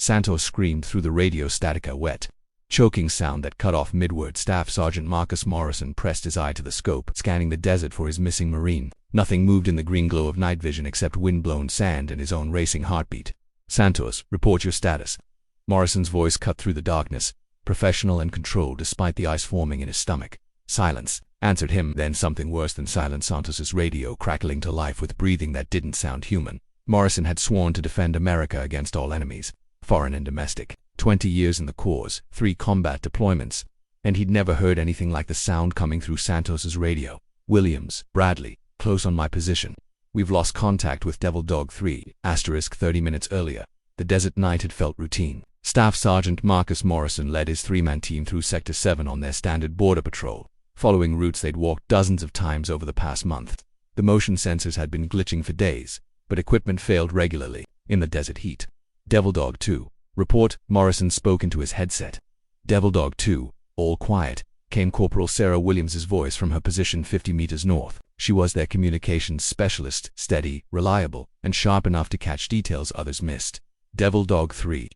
Santos screamed through the radio static. A wet, choking sound that cut off mid-word. Staff Sergeant Marcus Morrison pressed his eye to the scope, scanning the desert for his missing Marine. Nothing moved in the green glow of night vision except wind-blown sand and his own racing heartbeat. Santos, report your status. Morrison's voice cut through the darkness, professional and controlled despite the ice forming in his stomach. Silence, answered him, then something worse than silence. Santos's radio crackling to life with breathing that didn't sound human. Morrison had sworn to defend America against all enemies, foreign and domestic. 20 years in the Corps, 3 combat deployments, and he'd never heard anything like the sound coming through Santos's radio. Williams, Bradley, close on my position. We've lost contact with Devil Dog 3, * 30 minutes earlier. The desert night had felt routine. Staff Sergeant Marcus Morrison led his 3-man team through Sector 7 on their standard border patrol, following routes they'd walked dozens of times over the past month. The motion sensors had been glitching for days, but equipment failed regularly in the desert heat. Devil Dog 2, report, Morrison spoke into his headset. Devil Dog 2, all quiet, came Corporal Sarah Williams's voice from her position 50 meters north. She was their communications specialist, steady, reliable, and sharp enough to catch details others missed. Devil Dog 3.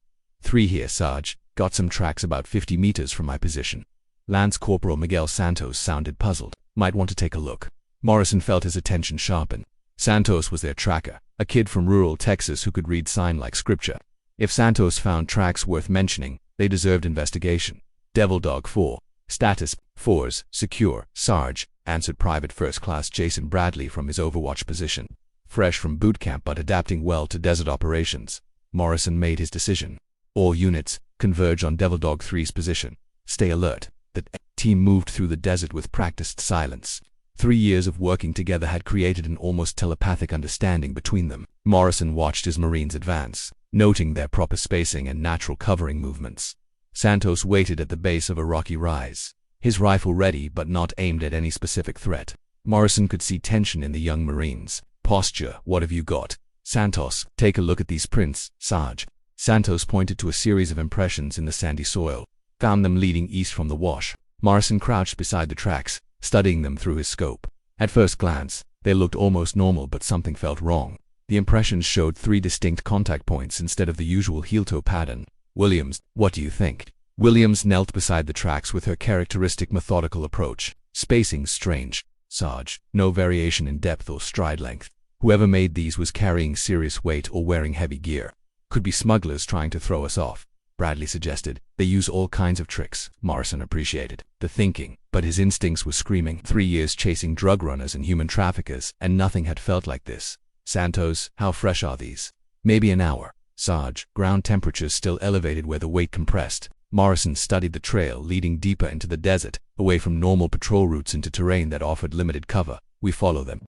3 here, Sarge. Got some tracks about 50 meters from my position. Lance Corporal Miguel Santos sounded puzzled. Might want to take a look. Morrison felt his attention sharpen. Santos was their tracker, a kid from rural Texas who could read sign like scripture. If Santos found tracks worth mentioning, they deserved investigation. Devil Dog 4. Status, 4s, secure, Sarge, answered Private First Class Jason Bradley from his Overwatch position. Fresh from boot camp but adapting well to desert operations. Morrison made his decision. All units, converge on Devil Dog 3's position. Stay alert. The team moved through the desert with practiced silence. 3 years of working together had created an almost telepathic understanding between them. Morrison watched his Marines advance, noting their proper spacing and natural covering movements. Santos waited at the base of a rocky rise, his rifle ready but not aimed at any specific threat. Morrison could see tension in the young Marines. Posture, what have you got? Santos, take a look at these prints, Sarge. Santos pointed to a series of impressions in the sandy soil, found them leading east from the wash. Morrison crouched beside the tracks, studying them through his scope. At first glance, they looked almost normal, but something felt wrong. The impressions showed 3 distinct contact points instead of the usual heel-toe pattern. Williams, what do you think? Williams knelt beside the tracks with her characteristic methodical approach. Spacing strange, Sarge. No variation in depth or stride length. Whoever made these was carrying serious weight or wearing heavy gear. Could be smugglers trying to throw us off, Bradley suggested. They use all kinds of tricks. Morrison appreciated the thinking, but his instincts were screaming. 3 years chasing drug runners and human traffickers, and nothing had felt like this. Santos, how fresh are these? Maybe an hour. Sarge, ground temperatures still elevated where the weight compressed. Morrison studied the trail leading deeper into the desert, away from normal patrol routes into terrain that offered limited cover. We follow them.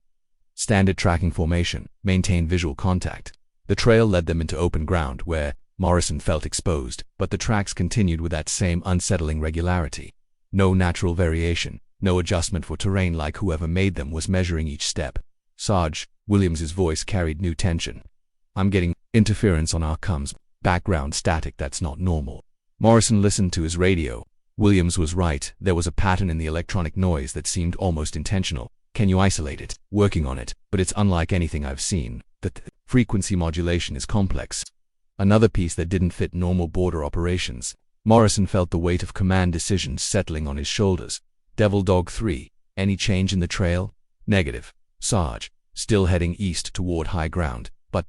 Standard tracking formation, maintain visual contact. The trail led them into open ground where Morrison felt exposed, but the tracks continued with that same unsettling regularity. No natural variation, no adjustment for terrain, like whoever made them was measuring each step. Sarge, Williams's voice carried new tension. I'm getting interference on our comms, background static that's not normal. Morrison listened to his radio. Williams was right, there was a pattern in the electronic noise that seemed almost intentional. Can you isolate it? Working on it, but it's unlike anything I've seen. The frequency modulation is complex. Another piece that didn't fit normal border operations. Morrison felt the weight of command decisions settling on his shoulders. Devil Dog 3, any change in the trail? Negative. Sarge, still heading east toward high ground, but ...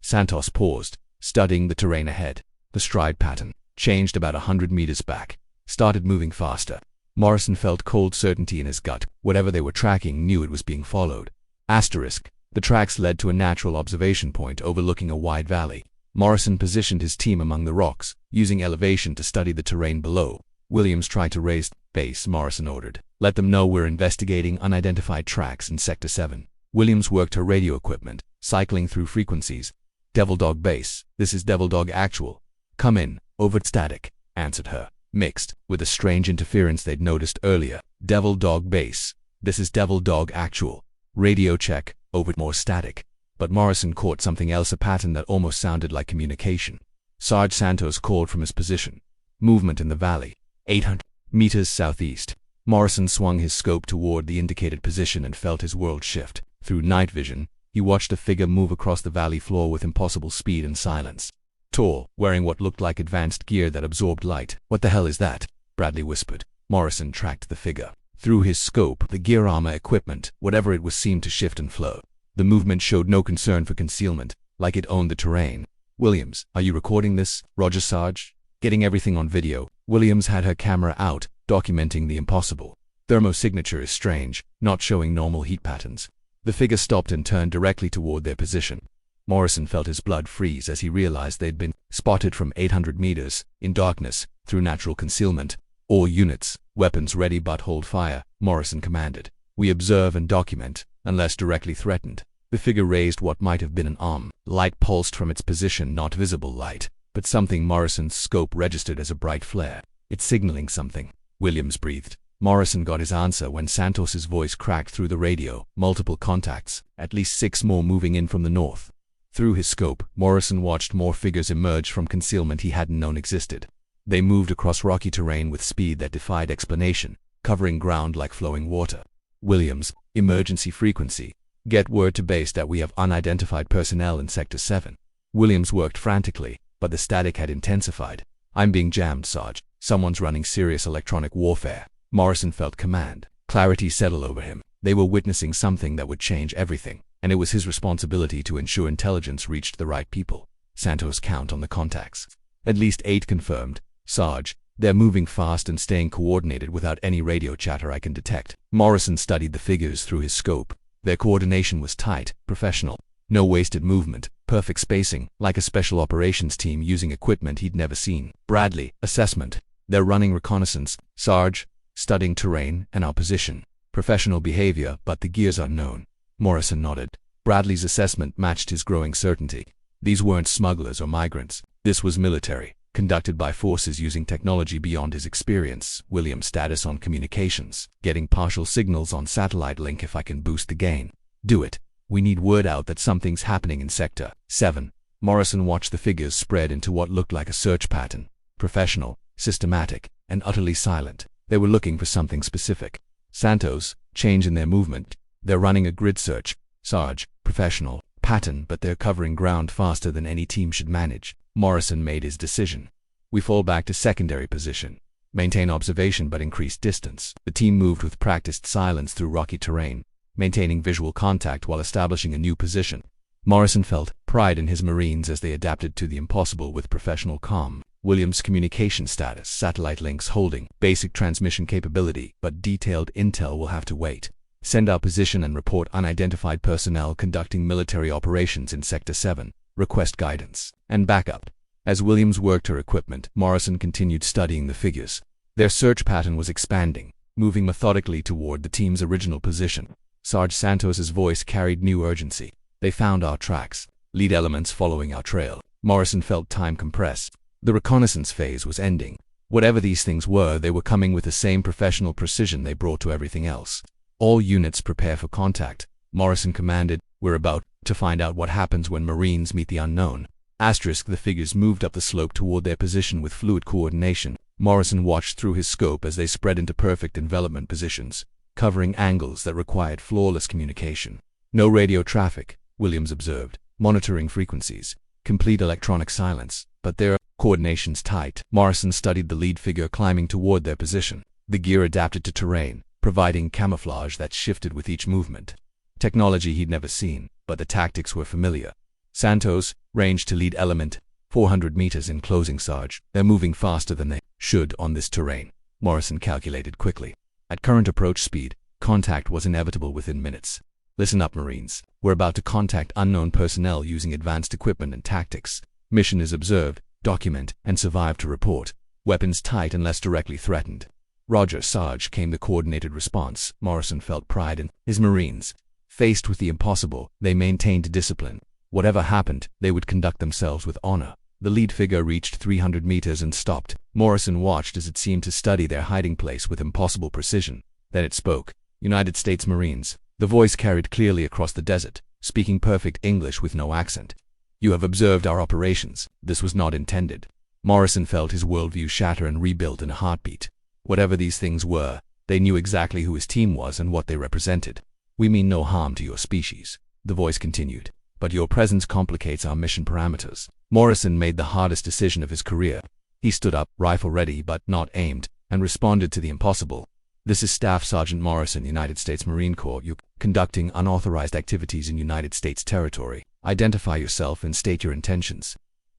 Santos paused, studying the terrain ahead. The stride pattern changed about 100 meters back, started moving faster. Morrison felt cold certainty in his gut. Whatever they were tracking knew it was being followed. The tracks led to a natural observation point overlooking a wide valley. Morrison positioned his team among the rocks, using elevation to study the terrain below. Williams tried to raise base, Morrison ordered. Let them know we're investigating unidentified tracks in Sector 7. Williams worked her radio equipment, cycling through frequencies. Devil Dog base, this is Devil Dog actual. Come in, over static, answered her. Mixed, with a strange interference they'd noticed earlier. Devil Dog base, this is Devil Dog actual. Radio check, over more static. But Morrison caught something else, a pattern that almost sounded like communication. Sarge Santos called from his position. Movement in the valley, 800 meters southeast. Morrison swung his scope toward the indicated position and felt his world shift. Through night vision, he watched a figure move across the valley floor with impossible speed and silence. tall, wearing what looked like advanced gear that absorbed light. "What the hell is that?" Bradley whispered. Morrison tracked the figure. Through his scope, the gear, armor, equipment, whatever it was, seemed to shift and flow. The movement showed no concern for concealment, like it owned the terrain. "Williams, are you recording this?" "Roger, Sarge. Getting everything on video." Williams had her camera out, documenting the impossible. "Thermosignature is strange, not showing normal heat patterns." The figure stopped and turned directly toward their position. Morrison felt his blood freeze as he realized they'd been spotted from 800 meters, in darkness, through natural concealment. "All units, weapons ready but hold fire," Morrison commanded. "We observe and document, unless directly threatened." The figure raised what might have been an arm. Light pulsed from its position, not visible light, but something Morrison's scope registered as a bright flare. "It's signaling something," Williams breathed. Morrison got his answer when Santos's voice cracked through the radio. "Multiple contacts, at least 6 more moving in from the north." Through his scope, Morrison watched more figures emerge from concealment he hadn't known existed. They moved across rocky terrain with speed that defied explanation, covering ground like flowing water. "Williams, emergency frequency. Get word to base that we have unidentified personnel in Sector 7. Williams worked frantically, but the static had intensified. "I'm being jammed, Sarge. Someone's running serious electronic warfare." Morrison felt command. Clarity settled over him. They were witnessing something that would change everything, and it was his responsibility to ensure intelligence reached the right people. Santos, count on the contacts. "At least 8 confirmed. Sarge, they're moving fast and staying coordinated without any radio chatter I can detect." Morrison studied the figures through his scope. Their coordination was tight, professional. No wasted movement, perfect spacing, like a special operations team using equipment he'd never seen. "Bradley, assessment. They're running reconnaissance, Sarge, studying terrain and our position. Professional behavior, but the gear's unknown." Morrison nodded. Bradley's assessment matched his growing certainty. These weren't smugglers or migrants. This was military, conducted by forces using technology beyond his experience. "Williams, status on communications. Getting partial signals on satellite link if I can boost the gain." "Do it. We need word out that something's happening in Sector 7. Morrison watched the figures spread into what looked like a search pattern. Professional, systematic, and utterly silent. They were looking for something specific. Santos, change in their movement. "They're running a grid search. Sarge, professional, pattern, but they're covering ground faster than any team should manage." Morrison made his decision. "We fall back to secondary position. Maintain observation but increase distance." The team moved with practiced silence through rocky terrain, maintaining visual contact while establishing a new position. Morrison felt pride in his Marines as they adapted to the impossible with professional calm. "Williams, communication status. Satellite links holding. Basic transmission capability, but detailed intel will have to wait. Send our position and report unidentified personnel conducting military operations in Sector 7. Request guidance and backup." As Williams worked her equipment, Morrison continued studying the figures. Their search pattern was expanding, moving methodically toward the team's original position. Sarge Santos's voice carried new urgency. "They found our tracks. Lead elements following our trail." Morrison felt time compress. The reconnaissance phase was ending. Whatever these things were, they were coming with the same professional precision they brought to everything else. "All units prepare for contact," Morrison commanded. "We're about to find out what happens when Marines meet the unknown." The figures moved up the slope toward their position with fluid coordination. Morrison watched through his scope as they spread into perfect envelopment positions, covering angles that required flawless communication. "No radio traffic," Williams observed. "Monitoring frequencies. Complete electronic silence, but their coordination's tight." Morrison studied the lead figure climbing toward their position. The gear adapted to terrain, providing camouflage that shifted with each movement. Technology he'd never seen, but the tactics were familiar. "Santos, range to lead element. 400 meters in closing, Sarge. They're moving faster than they should on this terrain." Morrison calculated quickly. At current approach speed, contact was inevitable within minutes. "Listen up, Marines. We're about to contact unknown personnel using advanced equipment and tactics. Mission is observed, document, and survive to report. Weapons tight unless directly threatened." "Roger, Sarge," came the coordinated response. Morrison felt pride in his Marines. Faced with the impossible, they maintained discipline. Whatever happened, they would conduct themselves with honor. The lead figure reached 300 meters and stopped. Morrison watched as it seemed to study their hiding place with impossible precision. Then it spoke. "United States Marines." The voice carried clearly across the desert, speaking perfect English with no accent. "You have observed our operations. This was not intended." Morrison felt his worldview shatter and rebuild in a heartbeat. Whatever these things were, they knew exactly who his team was and what they represented. "We mean no harm to your species," the voice continued, "but your presence complicates our mission parameters." Morrison made the hardest decision of his career. He stood up, rifle ready but not aimed, and responded to the impossible. "This is Staff Sergeant Morrison, United States Marine Corps. You're conducting unauthorized activities in United States territory. Identify yourself and state your intentions."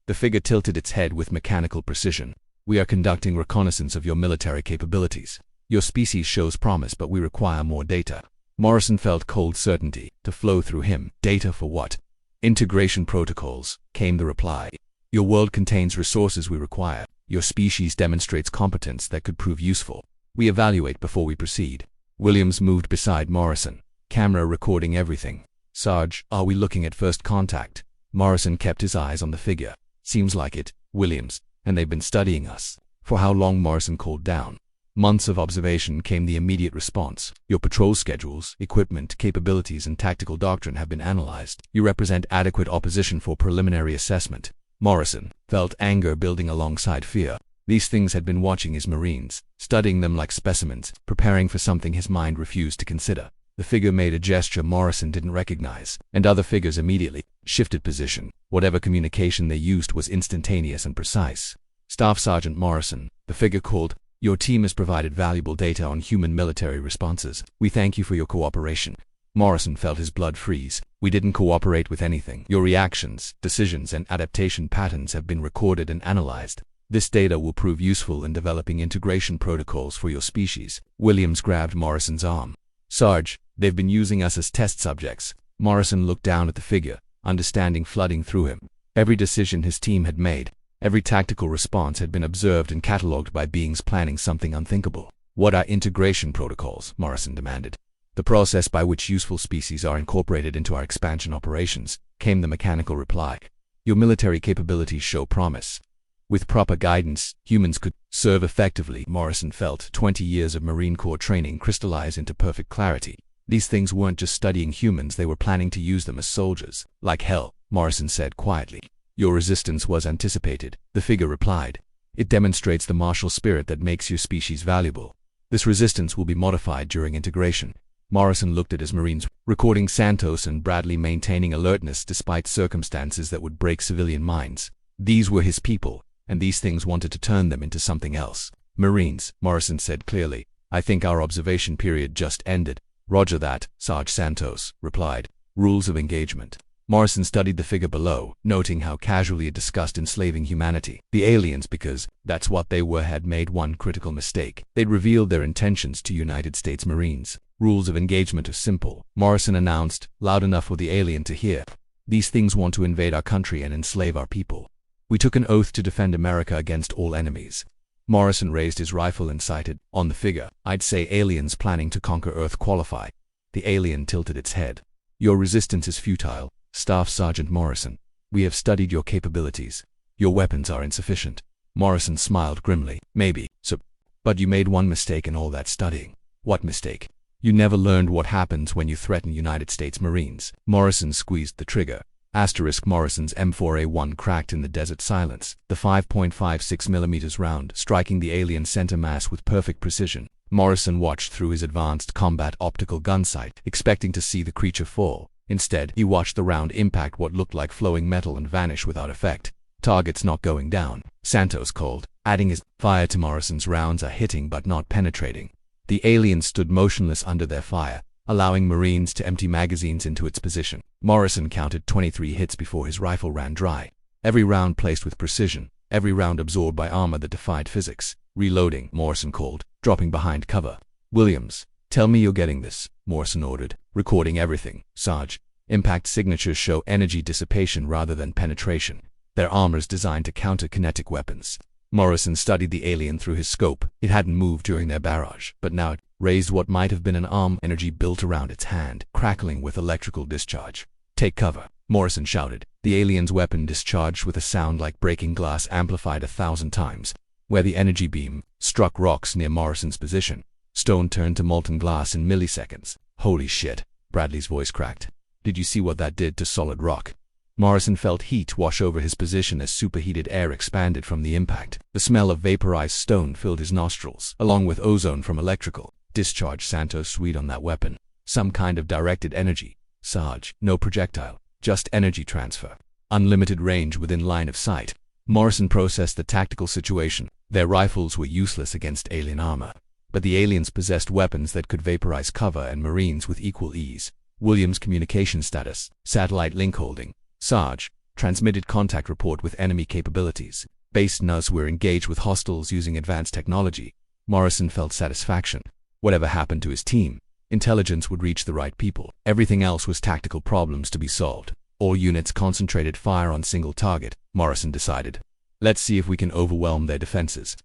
The figure tilted its head with mechanical precision. "We are conducting reconnaissance of your military capabilities. Your species shows promise, but we require more data." Morrison felt cold certainty to flow through him. "Data for what?" "Integration protocols," came the reply. "Your world contains resources we require. Your species demonstrates competence that could prove useful. We evaluate before we proceed." Williams moved beside Morrison, camera recording everything. "Sarge, are we looking at first contact?" Morrison kept his eyes on the figure. "Seems like it, Williams. And they've been studying us." "For how long?" Morrison called down. "Months of observation," came the immediate response. "Your patrol schedules, equipment, capabilities, and tactical doctrine have been analyzed. You represent adequate opposition for preliminary assessment." Morrison felt anger building alongside fear. These things had been watching his Marines, studying them like specimens, preparing for something his mind refused to consider. The figure made a gesture Morrison didn't recognize, and other figures immediately shifted position. Whatever communication they used was instantaneous and precise. "Staff Sergeant Morrison," the figure called, "your team has provided valuable data on human military responses. We thank you for your cooperation." Morrison felt his blood freeze. "We didn't cooperate with anything. Your reactions, decisions, and adaptation patterns have been recorded and analyzed. This data will prove useful in developing integration protocols for your species." Williams grabbed Morrison's arm. "Sarge, they've been using us as test subjects." Morrison looked down at the figure, understanding flooding through him. Every decision his team had made, every tactical response had been observed and catalogued by beings planning something unthinkable. "What are integration protocols?" Morrison demanded. "The process by which useful species are incorporated into our expansion operations," came the mechanical reply. "Your military capabilities show promise. With proper guidance, humans could serve effectively." Morrison felt 20 years of Marine Corps training crystallize into perfect clarity. These things weren't just studying humans, they were planning to use them as soldiers. "Like hell," Morrison said quietly. "Your resistance was anticipated," the figure replied. "It demonstrates the martial spirit that makes your species valuable. This resistance will be modified during integration." Morrison looked at his Marines, recording Santos and Bradley maintaining alertness despite circumstances that would break civilian minds. These were his people, and these things wanted to turn them into something else. "Marines," Morrison said clearly, "I think our observation period just ended." "Roger that," Sarge Santos replied. "Rules of engagement." Morrison studied the figure below, noting how casually it discussed enslaving humanity. The aliens, because that's what they were, had made one critical mistake. They'd revealed their intentions to United States Marines. "Rules of engagement are simple," Morrison announced, loud enough for the alien to hear. "These things want to invade our country and enslave our people. We took an oath to defend America against all enemies." Morrison raised his rifle and sighted on the figure. "I'd say aliens planning to conquer Earth qualify." The alien tilted its head. "Your resistance is futile, Staff Sergeant Morrison. We have studied your capabilities. Your weapons are insufficient." Morrison smiled grimly. "Maybe, so, but you made one mistake in all that studying." "What mistake?" "You never learned what happens when you threaten United States Marines." Morrison squeezed the trigger. Morrison's M4A1 cracked in the desert silence, the 5.56mm round striking the alien center mass with perfect precision. Morrison watched through his advanced combat optical gun sight, expecting to see the creature fall. Instead, he watched the round impact what looked like flowing metal and vanish without effect. "Target's not going down," Santos called, adding his fire to Morrison's. "Rounds are hitting but not penetrating." The alien stood motionless under their fire, allowing Marines to empty magazines into its position. Morrison counted 23 hits before his rifle ran dry. Every round placed with precision, every round absorbed by armor that defied physics. "Reloading," Morrison called, dropping behind cover. "Williams, tell me you're getting this," Morrison ordered, recording everything. "Sarge, impact signatures show energy dissipation rather than penetration. Their armor's designed to counter kinetic weapons." Morrison studied the alien through his scope. It hadn't moved during their barrage, but now it raised what might have been an arm. Energy built around its hand, crackling with electrical discharge. "Take cover," Morrison shouted. The alien's weapon discharged with a sound like breaking glass amplified 1,000 times. Where the energy beam struck rocks near Morrison's position, stone turned to molten glass in milliseconds. "Holy shit," Bradley's voice cracked. "Did you see what that did to solid rock?" Morrison felt heat wash over his position as superheated air expanded from the impact. The smell of vaporized stone filled his nostrils, along with ozone from electrical discharge. Santos sweet on that weapon. Some kind of directed energy. "Sarge, no projectile, just energy transfer." unlimited range within line of sight. Morrison processed the tactical situation. Their rifles were useless against alien armor, but the aliens possessed weapons that could vaporize cover and Marines with equal ease. Williams' communication status, satellite link holding. Sarge, transmitted contact report with enemy capabilities. Base NUS were engaged with hostiles using advanced technology. Morrison felt satisfaction. Whatever happened to his team, intelligence would reach the right people. Everything else was tactical problems to be solved. All units concentrated fire on single target, Morrison decided. Let's see if we can overwhelm their defenses.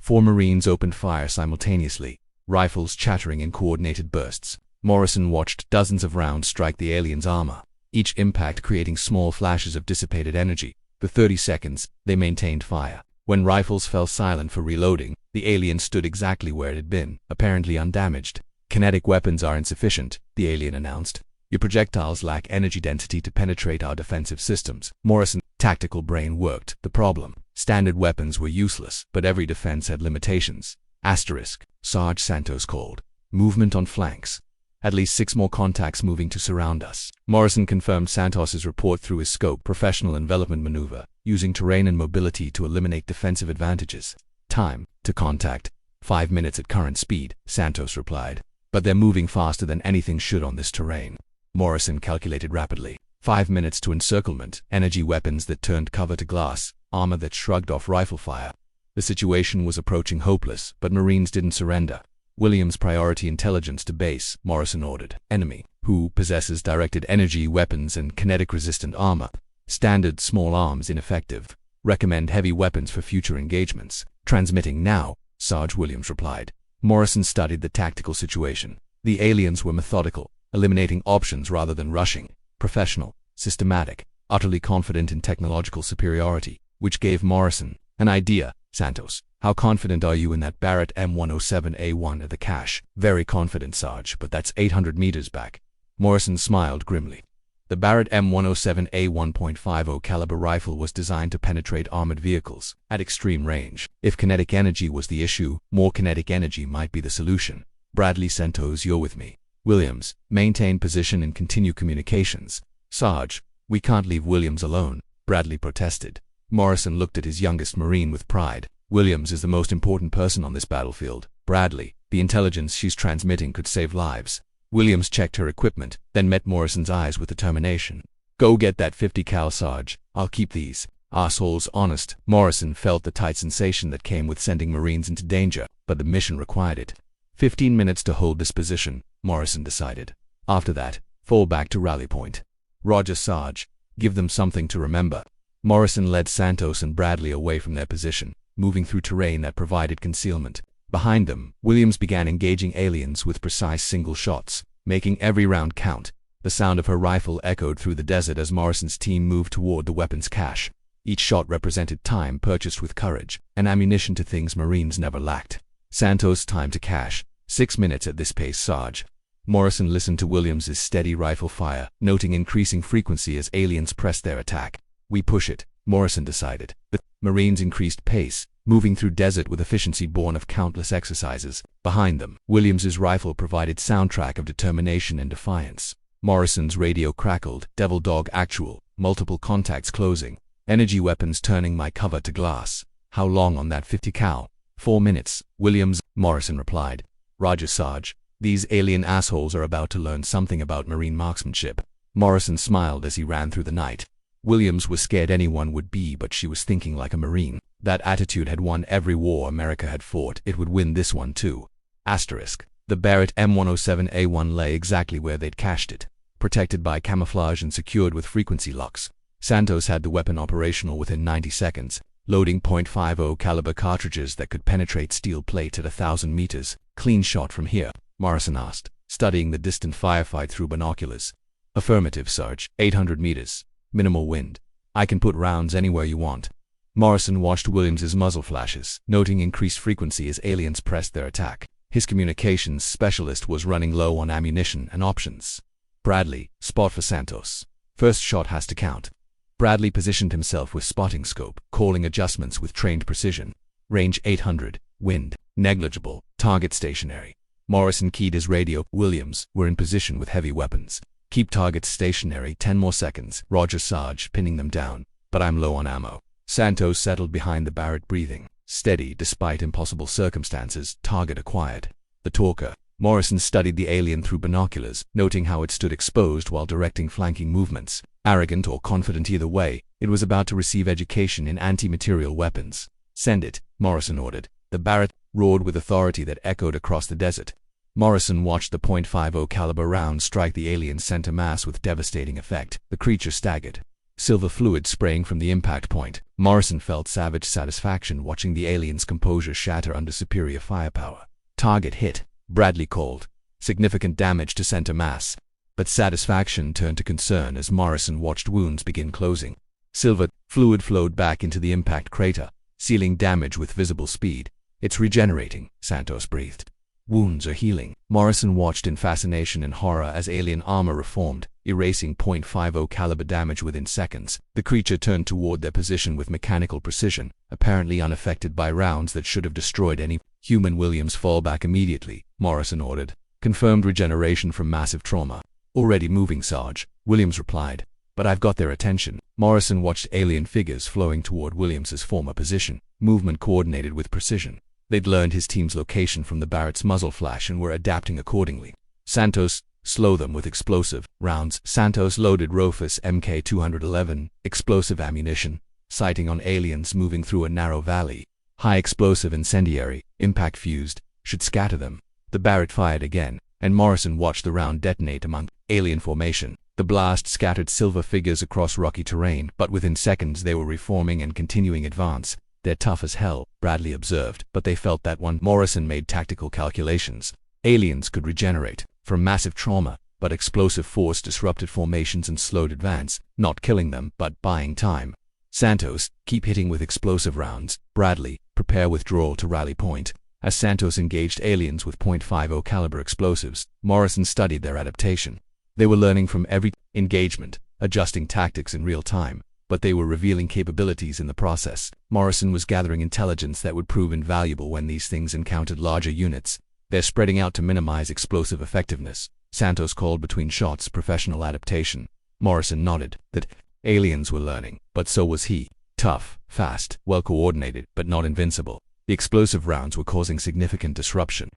4 Marines opened fire simultaneously, rifles chattering in coordinated bursts. Morrison watched dozens of rounds strike the aliens' armor, each impact creating small flashes of dissipated energy. For 30 seconds, they maintained fire. When rifles fell silent for reloading, the alien stood exactly where it had been, apparently undamaged. Kinetic weapons are insufficient, the alien announced. Your projectiles lack energy density to penetrate our defensive systems. Morrison's tactical brain worked. The problem: standard weapons were useless, but every defense had limitations. Asterisk. Sarge Santos called. Movement on flanks. At least 6 more contacts moving to surround us. Morrison confirmed Santos's report through his scope. Professional envelopment maneuver, using terrain and mobility to eliminate defensive advantages. Time to contact: 5 minutes at current speed, Santos replied. But they're moving faster than anything should on this terrain. Morrison calculated rapidly. 5 minutes to encirclement, energy weapons that turned cover to glass, armor that shrugged off rifle fire. The situation was approaching hopeless, but Marines didn't surrender. Williams priority intelligence to base, Morrison ordered. Enemy, who possesses directed energy weapons and kinetic-resistant armor. Standard small arms ineffective. Recommend heavy weapons for future engagements. Transmitting now, Sarge Williams replied. Morrison studied the tactical situation. The aliens were methodical, eliminating options rather than rushing. Professional, systematic, utterly confident in technological superiority, which gave Morrison an idea. Santos, how confident are you in that Barrett M107A1 at the cache? Very confident, Sarge, but that's 800 meters back. Morrison smiled grimly. The Barrett M107A1.50 caliber rifle was designed to penetrate armored vehicles at extreme range. If kinetic energy was the issue, more kinetic energy might be the solution. Bradley Santos, you're with me. Williams, maintain position and continue communications. Sarge, we can't leave Williams alone, Bradley protested. Morrison looked at his youngest Marine with pride. Williams is the most important person on this battlefield. Bradley, the intelligence she's transmitting could save lives. Williams checked her equipment, then met Morrison's eyes with determination. Go get that 50 cal, Sarge. I'll keep these assholes honest. Morrison felt the tight sensation that came with sending Marines into danger, but the mission required it. 15 minutes to hold this position, Morrison decided. After that, fall back to rally point. Roger, Sarge. Give them something to remember. Morrison led Santos and Bradley away from their position, moving through terrain that provided concealment. Behind them, Williams began engaging aliens with precise single shots, making every round count. The sound of her rifle echoed through the desert as Morrison's team moved toward the weapons cache. Each shot represented time purchased with courage, and ammunition to things Marines never lacked. Santos, time to cache. 6 minutes at this pace, Sarge. Morrison listened to Williams's steady rifle fire, noting increasing frequency as aliens pressed their attack. We push it, Morrison decided. The Marines increased pace, moving through desert with efficiency born of countless exercises. Behind them, Williams's rifle provided soundtrack of determination and defiance. Morrison's radio crackled. Devil Dog actual, multiple contacts closing. Energy weapons turning my cover to glass. How long on that 50 cal? 4 minutes, Williams, Morrison replied. Roger, Sarge. These alien assholes are about to learn something about Marine marksmanship. Morrison smiled as he ran through the night. Williams was scared anyone would be, but she was thinking like a Marine. That attitude had won every war America had fought. It would win this one too. Asterisk. The Barrett M107A1 lay exactly where they'd cached it, protected by camouflage and secured with frequency locks. Santos had the weapon operational within 90 seconds, loading .50 caliber cartridges that could penetrate steel plate at 1,000 meters. Clean shot from here, Morrison asked, studying the distant firefight through binoculars. Affirmative, Sarge. 800 meters. Minimal wind. I can put rounds anywhere you want. Morrison watched Williams's muzzle flashes, noting increased frequency as aliens pressed their attack. His communications specialist was running low on ammunition and options. Bradley, spot for Santos. First shot has to count. Bradley positioned himself with spotting scope, calling adjustments with trained precision. Range 800, wind negligible, target stationary. Morrison keyed his radio. Williams were in position with heavy weapons. Keep targets stationary 10 more seconds. Roger, Sarge, pinning them down. But I'm low on ammo. Santos settled behind the Barrett, breathing steady despite impossible circumstances. Target acquired. The talker. Morrison studied the alien through binoculars, noting how it stood exposed while directing flanking movements. Arrogant or confident either way, it was about to receive education in anti-material weapons. Send it, Morrison ordered. The Barrett roared with authority that echoed across the desert. Morrison watched the .50 caliber round strike the alien's center mass with devastating effect. The creature staggered. Silver fluid spraying from the impact point. Morrison felt savage satisfaction watching the alien's composure shatter under superior firepower. Target hit, Bradley called. Significant damage to center mass. But satisfaction turned to concern as Morrison watched wounds begin closing. Silver fluid flowed back into the impact crater, sealing damage with visible speed. It's regenerating, Santos breathed. Wounds are healing. Morrison watched in fascination and horror as alien armor reformed, erasing .50 caliber damage within seconds. The creature turned toward their position with mechanical precision, apparently unaffected by rounds that should have destroyed any human. Williams, fall back immediately, Morrison ordered. Confirmed regeneration from massive trauma. Already moving, Sarge, Williams replied. But I've got their attention. Morrison watched alien figures flowing toward Williams's former position, movement coordinated with precision. They'd learned his team's location from the Barrett's muzzle flash and were adapting accordingly. Santos, slow them with explosive rounds. Santos loaded Rofus Mk211, explosive ammunition, sighting on aliens moving through a narrow valley. High explosive incendiary, impact fused, should scatter them. The Barrett fired again, and Morrison watched the round detonate among alien formation. The blast scattered silver figures across rocky terrain, but within seconds they were reforming and continuing advance. They're tough as hell, Bradley observed, but they felt that one. Morrison made tactical calculations. Aliens could regenerate from massive trauma, but explosive force disrupted formations and slowed advance, not killing them, but buying time. Santos, keep hitting with explosive rounds. Bradley, prepare withdrawal to rally point. As Santos engaged aliens with .50 caliber explosives, Morrison studied their adaptation. They were learning from every engagement, adjusting tactics in real time, but they were revealing capabilities in the process. Morrison was gathering intelligence that would prove invaluable when these things encountered larger units. They're spreading out to minimize explosive effectiveness. Santos called between shots, professional adaptation. Morrison nodded. That aliens were learning, but so was he. Tough, fast, well-coordinated, but not invincible. The explosive rounds were causing significant disruption.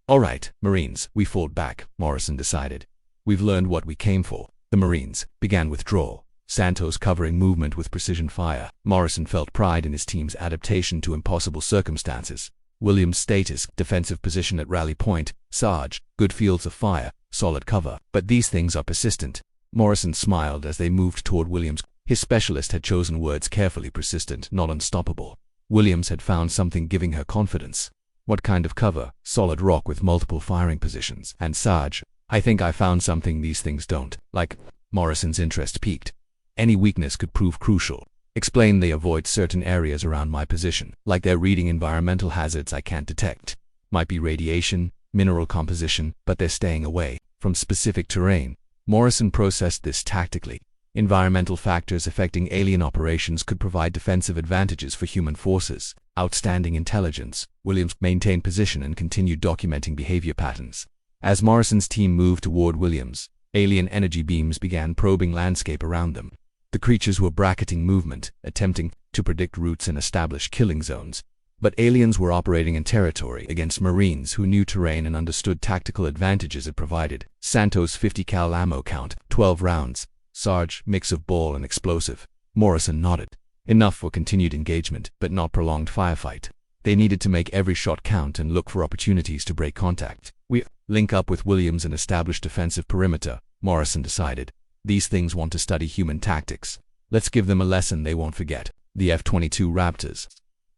All right, Marines, we fought back, Morrison decided. We've learned what we came for. The Marines began withdrawal. Santos covering movement with precision fire. Morrison felt pride in his team's adaptation to impossible circumstances. Williams' status, defensive position at rally point. Sarge, good fields of fire, solid cover. But these things are persistent. Morrison smiled as they moved toward Williams. His specialist had chosen words carefully. Persistent, not unstoppable. Williams had found something giving her confidence. What kind of cover? Solid rock with multiple firing positions. And Sarge, I think I found something these things don't. Like, Morrison's interest peaked. Any weakness could prove crucial. Explain. They avoid certain areas around my position, like they're reading environmental hazards I can't detect. Might be radiation, mineral composition, but they're staying away from specific terrain. Morrison processed this tactically. Environmental factors affecting alien operations could provide defensive advantages for human forces. Outstanding intelligence. Williams maintained position and continued documenting behavior patterns. As Morrison's team moved toward Williams, alien energy beams began probing landscape around them. The creatures were bracketing movement, attempting to predict routes and establish killing zones. But aliens were operating in territory against Marines who knew terrain and understood tactical advantages it provided. Santos 50 cal ammo count, 12 rounds. Sarge, mix of ball and explosive. Morrison nodded. Enough for continued engagement, but not prolonged firefight. They needed to make every shot count and look for opportunities to break contact. We link up with Williams and establish defensive perimeter, Morrison decided. These things want to study human tactics. Let's give them a lesson they won't forget. The F-22 Raptors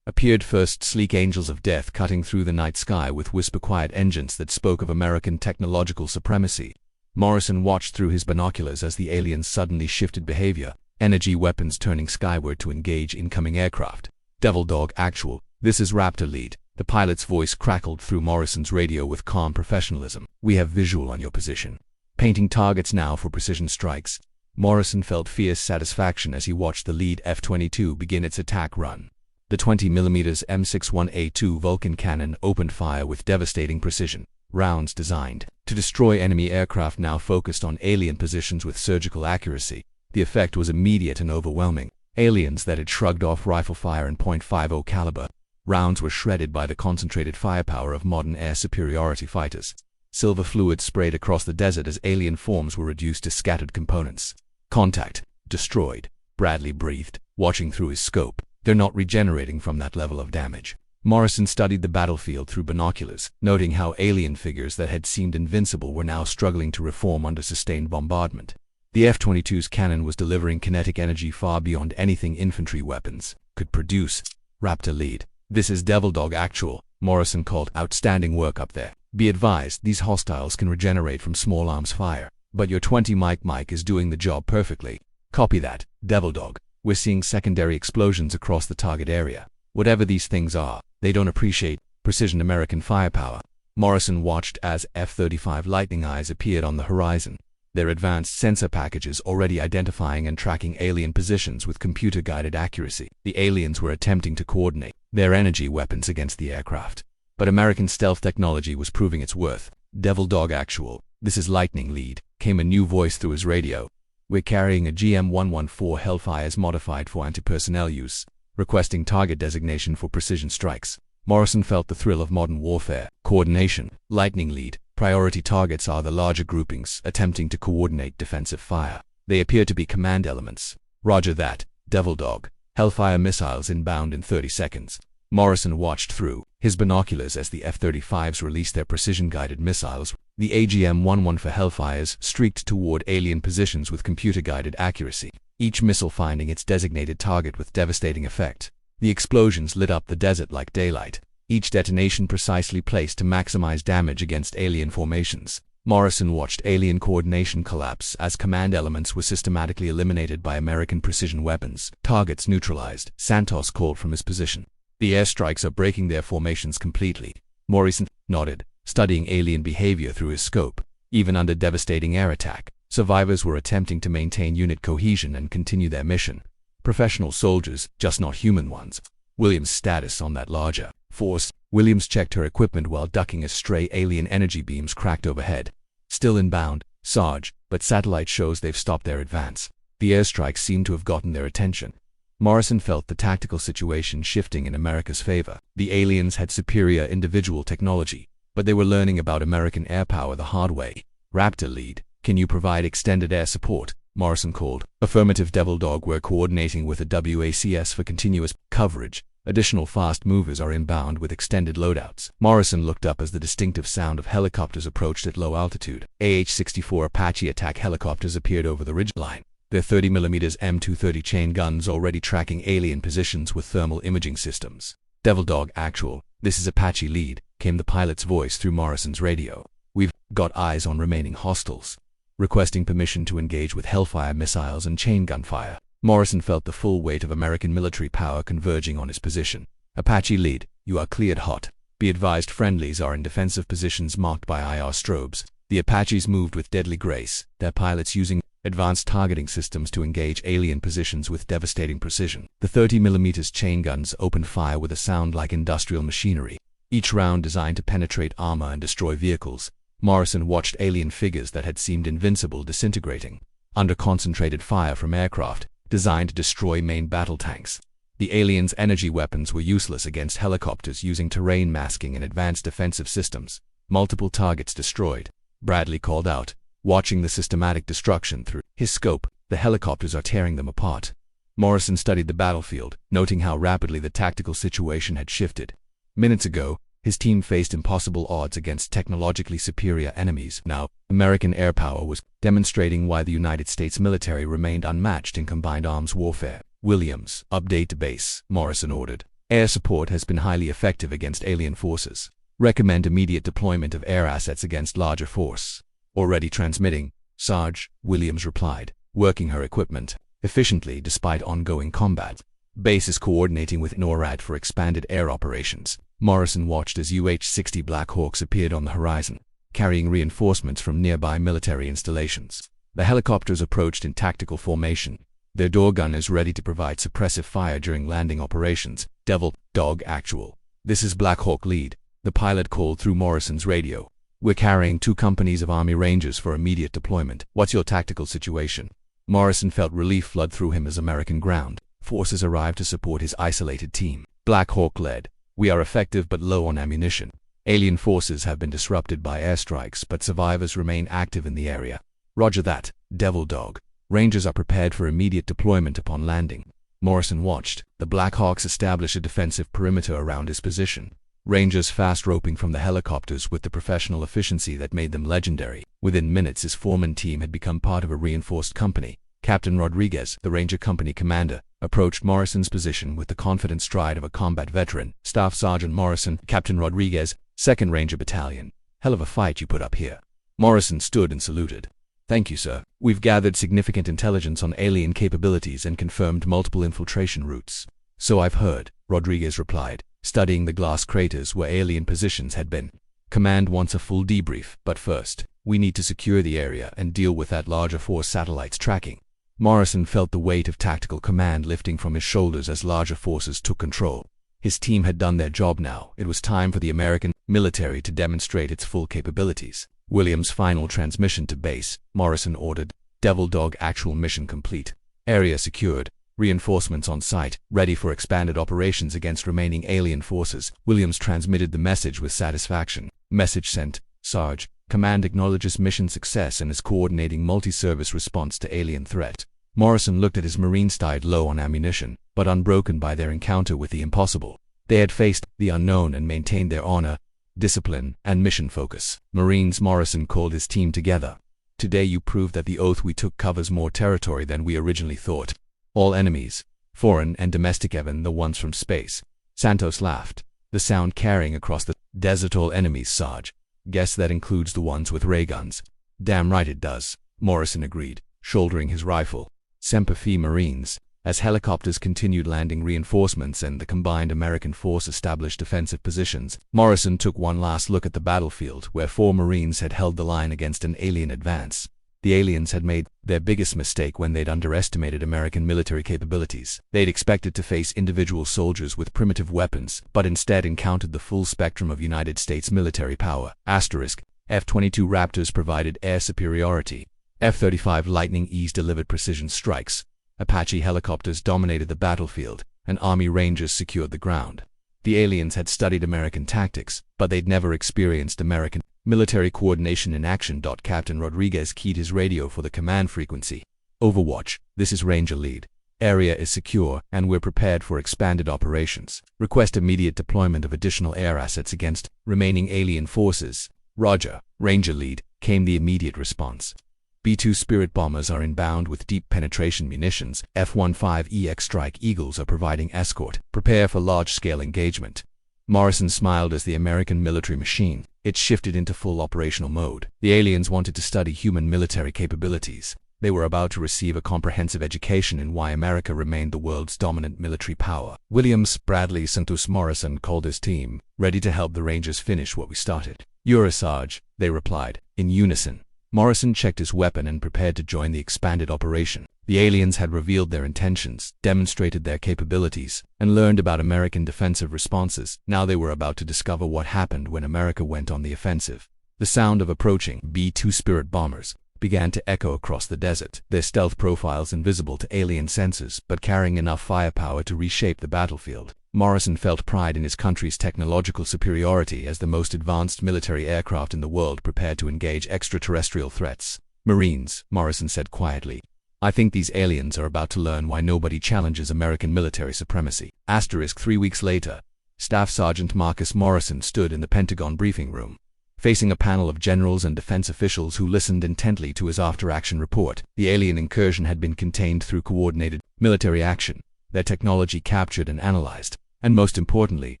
appeared first, sleek angels of death cutting through the night sky with whisper-quiet engines that spoke of American technological supremacy. Morrison watched through his binoculars as the aliens suddenly shifted behavior, energy weapons turning skyward to engage incoming aircraft. Devil Dog actual, this is Raptor lead. The pilot's voice crackled through Morrison's radio with calm professionalism. We have visual on your position. Painting targets now for precision strikes. Morrison felt fierce satisfaction as he watched the lead F-22 begin its attack run. The 20mm M61A2 Vulcan cannon opened fire with devastating precision. rounds designed to destroy enemy aircraft now focused on alien positions with surgical accuracy. The effect was immediate and overwhelming. Aliens that had shrugged off rifle fire and .50 caliber rounds were shredded by the concentrated firepower of modern air superiority fighters. Silver fluid sprayed across the desert as alien forms were reduced to scattered components. Contact. Destroyed. Bradley breathed, watching through his scope. They're not regenerating from that level of damage. Morrison studied the battlefield through binoculars, noting how alien figures that had seemed invincible were now struggling to reform under sustained bombardment. The F-22's cannon was delivering kinetic energy far beyond anything infantry weapons could produce. Raptor lead. This is Devil Dog Actual, Morrison called. Outstanding work up there. Be advised, these hostiles can regenerate from small arms fire, but your 20 Mike is doing the job perfectly. Copy that, Devil Dog. We're seeing secondary explosions across the target area. Whatever these things are, they don't appreciate precision American firepower. Morrison watched as F-35 Lightning Eyes appeared on the horizon, their advanced sensor packages already identifying and tracking alien positions with computer-guided accuracy. The aliens were attempting to coordinate their energy weapons against the aircraft, but American stealth technology was proving its worth. Devil Dog Actual, this is Lightning Lead, came a new voice through his radio. We're carrying a GM-114 Hellfires modified for anti-personnel use, requesting target designation for precision strikes. Morrison felt the thrill of modern warfare. Coordination. Lightning Lead. Priority targets are the larger groupings attempting to coordinate defensive fire. They appear to be command elements. Roger that, Devil Dog. Hellfire missiles inbound in 30 seconds. Morrison watched through his binoculars as the F-35s released their precision-guided missiles. The AGM-11 for Hellfires streaked toward alien positions with computer-guided accuracy, each missile finding its designated target with devastating effect. The explosions lit up the desert like daylight, each detonation precisely placed to maximize damage against alien formations. Morrison watched alien coordination collapse as command elements were systematically eliminated by American precision weapons. Targets neutralized. Santos called from his position. The airstrikes are breaking their formations completely. Morrison nodded, studying alien behavior through his scope. Even under devastating air attack, survivors were attempting to maintain unit cohesion and continue their mission. Professional soldiers, just not human ones. Williams' status on that larger force. Williams checked her equipment while ducking as stray alien energy beams cracked overhead. Still inbound, Sarge, but satellite shows they've stopped their advance. The airstrikes seem to have gotten their attention. Morrison felt the tactical situation shifting in America's favor. The aliens had superior individual technology, but they were learning about American air power the hard way. Raptor Lead, can you provide extended air support? Morrison called. Affirmative, Devil Dog. We're coordinating with the WACS for continuous coverage. Additional fast movers are inbound with extended loadouts. Morrison looked up as the distinctive sound of helicopters approached at low altitude. AH-64 Apache attack helicopters appeared over the ridgeline, their 30mm M230 chain guns already tracking alien positions with thermal imaging systems. Devil Dog Actual, this is Apache Lead, came the pilot's voice through Morrison's radio. We've got eyes on remaining hostiles, requesting permission to engage with Hellfire missiles and chain gun fire. Morrison felt the full weight of American military power converging on his position. Apache Lead, you are cleared hot. Be advised, friendlies are in defensive positions marked by IR strobes. The Apaches moved with deadly grace, their pilots using advanced targeting systems to engage alien positions with devastating precision. The 30mm chain guns opened fire with a sound like industrial machinery, each round designed to penetrate armor and destroy vehicles. Morrison watched alien figures that had seemed invincible disintegrating under concentrated fire from aircraft designed to destroy main battle tanks. The aliens' energy weapons were useless against helicopters using terrain masking and advanced defensive systems. Multiple targets destroyed. Bradley called out, watching the systematic destruction through his scope. The helicopters are tearing them apart. Morrison studied the battlefield, noting how rapidly the tactical situation had shifted. Minutes ago, his team faced impossible odds against technologically superior enemies. Now, American air power was demonstrating why the United States military remained unmatched in combined arms warfare. Williams, update to base, Morrison ordered. Air support has been highly effective against alien forces. Recommend immediate deployment of air assets against larger force. Already transmitting, Sarge, Williams replied, working her equipment efficiently despite ongoing combat. Base is coordinating with NORAD for expanded air operations. Morrison watched as UH-60 Black Hawks appeared on the horizon, carrying reinforcements from nearby military installations. The helicopters approached in tactical formation, their door gunners ready to provide suppressive fire during landing operations. Devil Dog Actual, this is Black Hawk Lead, the pilot called through Morrison's radio. We're carrying 2 companies of Army Rangers for immediate deployment. What's your tactical situation? Morrison felt relief flood through him as American ground forces arrived to support his isolated team. Black Hawk led. We are effective but low on ammunition. Alien forces have been disrupted by airstrikes, but survivors remain active in the area. Roger that, Devil Dog. Rangers are prepared for immediate deployment upon landing. Morrison watched the Black Hawks establish a defensive perimeter around his position. Rangers fast roping from the helicopters with the professional efficiency that made them legendary. Within minutes, his foreman team had become part of a reinforced company. Captain Rodriguez, the Ranger Company commander, approached Morrison's position with the confident stride of a combat veteran. Staff Sergeant Morrison, Captain Rodriguez, 2nd Ranger Battalion. Hell of a fight you put up here. Morrison stood and saluted. Thank you, sir. We've gathered significant intelligence on alien capabilities and confirmed multiple infiltration routes. So I've heard, Rodriguez replied, studying the glass craters where alien positions had been. Command wants a full debrief, but first, we need to secure the area and deal with that larger force satellites tracking. Morrison felt the weight of tactical command lifting from his shoulders as larger forces took control. His team had done their job now. It was time for the American military to demonstrate its full capabilities. Williams' final transmission to base, Morrison ordered. Devil Dog actual mission complete. Area secured. Reinforcements on site, ready for expanded operations against remaining alien forces. Williams transmitted the message with satisfaction. Message sent. Sarge. Command acknowledges mission success and is coordinating multi-service response to alien threat. Morrison looked at his Marines tied low on ammunition, but unbroken by their encounter with the impossible. They had faced the unknown and maintained their honor, discipline, and mission focus. Marines, Morrison called his team together. Today you proved that the oath we took covers more territory than we originally thought. All enemies, foreign and domestic, even the ones from space. Santos laughed, the sound carrying across the desert. All enemies, Sarge. Guess that includes the ones with ray guns. Damn right it does, Morrison agreed, shouldering his rifle. Semper Fi, Marines. As helicopters continued landing reinforcements and the combined American force established defensive positions, Morrison took one last look at the battlefield where 4 Marines had held the line against an alien advance. The aliens had made their biggest mistake when they'd underestimated American military capabilities. They'd expected to face individual soldiers with primitive weapons, but instead encountered the full spectrum of United States military power. Asterisk. F-22 Raptors provided air superiority. F-35 Lightning E's delivered precision strikes. Apache helicopters dominated the battlefield, and Army Rangers secured the ground. The aliens had studied American tactics, but they'd never experienced American military coordination in action. Captain Rodriguez keyed his radio for the command frequency. Overwatch, this is Ranger Lead. Area is secure, and we're prepared for expanded operations. Request immediate deployment of additional air assets against remaining alien forces. Roger, Ranger Lead, came the immediate response. B-2 Spirit bombers are inbound with deep penetration munitions. F-15EX Strike Eagles are providing escort. Prepare for large-scale engagement. Morrison smiled as the American military machine. It shifted into full operational mode. The aliens wanted to study human military capabilities. They were about to receive a comprehensive education in why America remained the world's dominant military power. Williams, Bradley, Santos, Morrison called his team, ready to help the Rangers finish what we started. You're a Sarge, they replied, in unison. Morrison checked his weapon and prepared to join the expanded operation. The aliens had revealed their intentions, demonstrated their capabilities, and learned about American defensive responses. Now they were about to discover what happened when America went on the offensive. The sound of approaching B-2 Spirit bombers began to echo across the desert, their stealth profiles invisible to alien sensors, but carrying enough firepower to reshape the battlefield. Morrison felt pride in his country's technological superiority as the most advanced military aircraft in the world prepared to engage extraterrestrial threats. Marines, Morrison said quietly. I think these aliens are about to learn why nobody challenges American military supremacy. Asterisk 3 weeks later, Staff Sergeant Marcus Morrison stood in the Pentagon briefing room, facing a panel of generals and defense officials who listened intently to his after-action report. The alien incursion had been contained through coordinated military action, their technology captured and analyzed, and most importantly,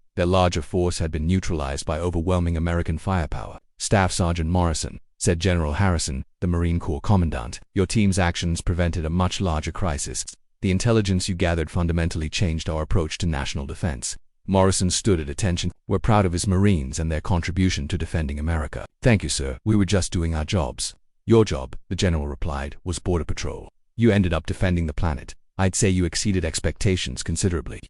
their larger force had been neutralized by overwhelming American firepower. Staff Sergeant Morrison, said General Harrison, the Marine Corps Commandant, your team's actions prevented a much larger crisis. The intelligence you gathered fundamentally changed our approach to national defense. Morrison stood at attention. We're proud of his Marines and their contribution to defending America. Thank you, sir. We were just doing our jobs. Your job, the general replied, was border patrol. You ended up defending the planet. I'd say you exceeded expectations considerably.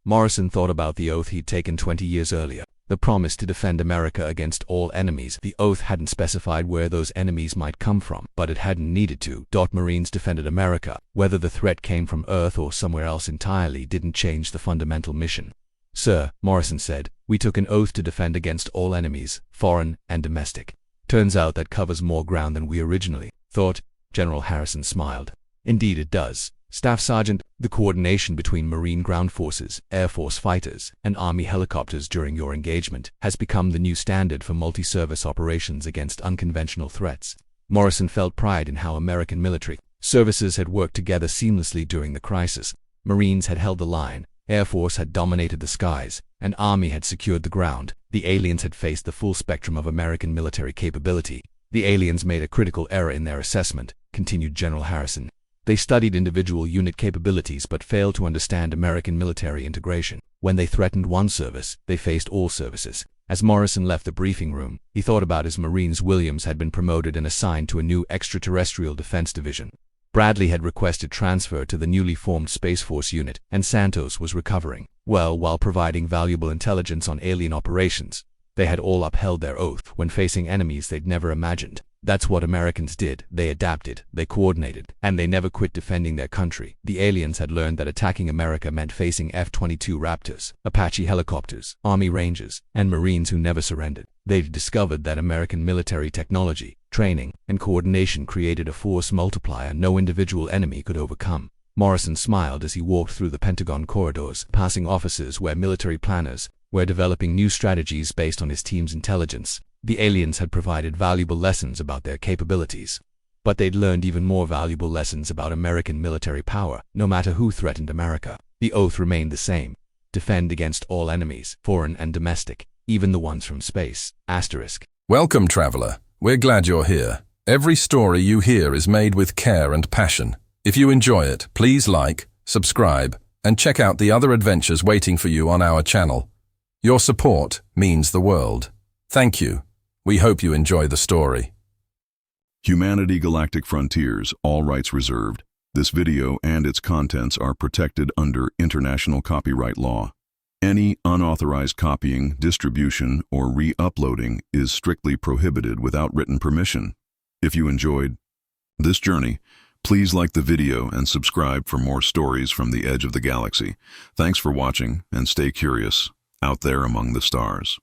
Morrison thought about the oath he'd taken 20 years earlier. the promise to defend America against all enemies. The oath hadn't specified where those enemies might come from, but it hadn't needed to. Marines defended America. Whether the threat came from Earth or somewhere else entirely didn't change the fundamental mission. Sir, Morrison said, we took an oath to defend against all enemies, foreign and domestic. Turns out that covers more ground than we originally thought. General Harrison smiled. Indeed it does. Staff Sergeant, the coordination between Marine ground forces, Air Force fighters, and Army helicopters during your engagement has become the new standard for multi-service operations against unconventional threats. Morrison felt pride in how American military services had worked together seamlessly during the crisis. Marines had held the line, Air Force had dominated the skies, and Army had secured the ground. The aliens had faced the full spectrum of American military capability. The aliens made a critical error in their assessment, continued General Harrison. They studied individual unit capabilities but failed to understand American military integration. When they threatened one service, they faced all services. As Morrison left the briefing room, he thought about his Marines. Williams had been promoted and assigned to a new extraterrestrial defense division. Bradley had requested transfer to the newly formed Space Force unit, and Santos was recovering well while providing valuable intelligence on alien operations. They had all upheld their oath when facing enemies they'd never imagined. That's what Americans did. They adapted, they coordinated, and they never quit defending their country. The aliens had learned that attacking America meant facing F-22 Raptors, Apache helicopters, Army Rangers, and Marines who never surrendered. They'd discovered that American military technology, training, and coordination created a force multiplier no individual enemy could overcome. Morrison smiled as he walked through the Pentagon corridors, passing offices where military planners were developing new strategies based on his team's intelligence. The aliens had provided valuable lessons about their capabilities, but they'd learned even more valuable lessons about American military power. No matter who threatened America, the oath remained the same. Defend against all enemies, foreign and domestic, even the ones from space. Asterisk. Welcome, traveler. We're glad you're here. Every story you hear is made with care and passion. If you enjoy it, please like, subscribe, and check out the other adventures waiting for you on our channel. Your support means the world. Thank you. We hope you enjoy the story. Humanity Galactic Frontiers, all rights reserved. This video and its contents are protected under international copyright law. Any unauthorized copying, distribution, or re-uploading is strictly prohibited without written permission. If you enjoyed this journey, please like the video and subscribe for more stories from the edge of the galaxy. Thanks for watching and stay curious out there among the stars.